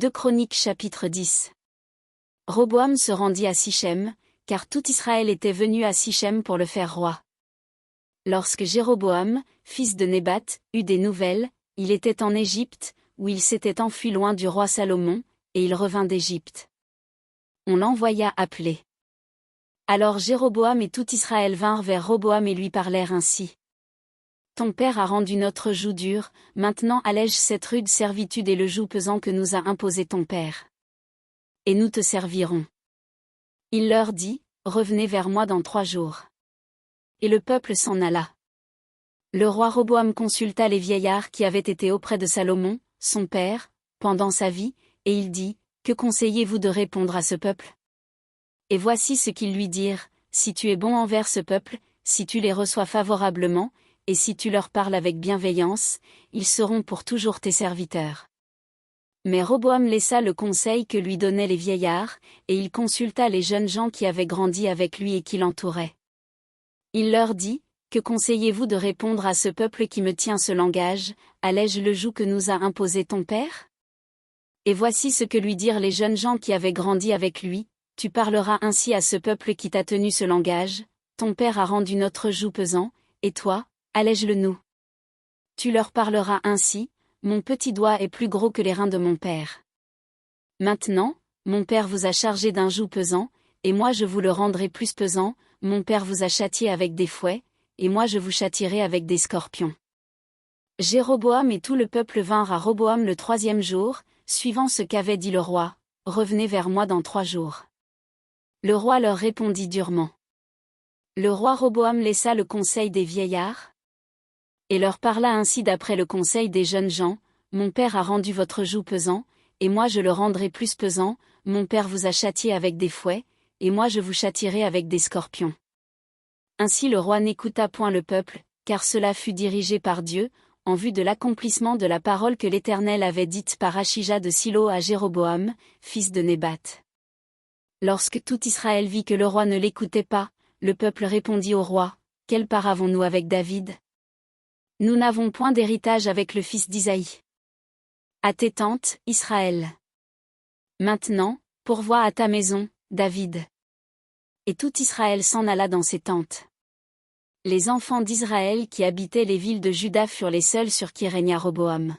2 Chroniques chapitre 10. Roboam se rendit à Sichem, car tout Israël était venu à Sichem pour le faire roi. Lorsque Jéroboam, fils de Nébat, eut des nouvelles, il était en Égypte, où il s'était enfui loin du roi Salomon, et il revint d'Égypte. On l'envoya appeler. Alors Jéroboam et tout Israël vinrent vers Roboam et lui parlèrent ainsi. Ton père a rendu notre joug dur, maintenant allège cette rude servitude et le joug pesant que nous a imposé ton père. Et nous te servirons. Il leur dit, revenez vers moi dans 3 jours. Et le peuple s'en alla. Le roi Roboam consulta les vieillards qui avaient été auprès de Salomon, son père, pendant sa vie, et il dit, que conseillez-vous de répondre à ce peuple? Et voici ce qu'ils lui dirent, si tu es bon envers ce peuple, si tu les reçois favorablement, et si tu leur parles avec bienveillance, ils seront pour toujours tes serviteurs. Mais Roboam laissa le conseil que lui donnaient les vieillards, et il consulta les jeunes gens qui avaient grandi avec lui et qui l'entouraient. Il leur dit, que conseillez-vous de répondre à ce peuple qui me tient ce langage, allège le joug que nous a imposé ton père? Et voici ce que lui dirent les jeunes gens qui avaient grandi avec lui, tu parleras ainsi à ce peuple qui t'a tenu ce langage, ton père a rendu notre joug pesant, et toi, allège-le nous. Tu leur parleras ainsi, mon petit doigt est plus gros que les reins de mon père. Maintenant, mon père vous a chargé d'un joug pesant, et moi je vous le rendrai plus pesant, mon père vous a châtié avec des fouets, et moi je vous châtierai avec des scorpions. Jéroboam et tout le peuple vinrent à Roboam le 3e jour, suivant ce qu'avait dit le roi, revenez vers moi dans 3 jours. Le roi leur répondit durement. Le roi Roboam laissa le conseil des vieillards, et leur parla ainsi d'après le conseil des jeunes gens, mon père a rendu votre joug pesant, et moi je le rendrai plus pesant, mon père vous a châtié avec des fouets, et moi je vous châtierai avec des scorpions. Ainsi le roi n'écouta point le peuple, car cela fut dirigé par Dieu, en vue de l'accomplissement de la parole que l'Éternel avait dite par Achija de Silo à Jéroboam, fils de Nébat. Lorsque tout Israël vit que le roi ne l'écoutait pas, le peuple répondit au roi, quelle part avons-nous avec David? Nous n'avons point d'héritage avec le fils d'Isaïe. À tes tentes, Israël. Maintenant, pourvois à ta maison, David. Et tout Israël s'en alla dans ses tentes. Les enfants d'Israël qui habitaient les villes de Juda furent les seuls sur qui régna Roboam.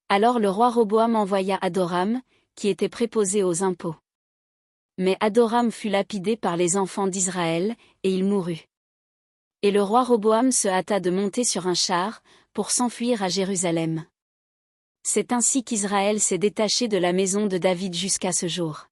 Alors le roi Roboam envoya Adoram, qui était préposé aux impôts. Mais Adoram fut lapidé par les enfants d'Israël, et il mourut. Et le roi Roboam se hâta de monter sur un char, pour s'enfuir à Jérusalem. C'est ainsi qu'Israël s'est détaché de la maison de David jusqu'à ce jour.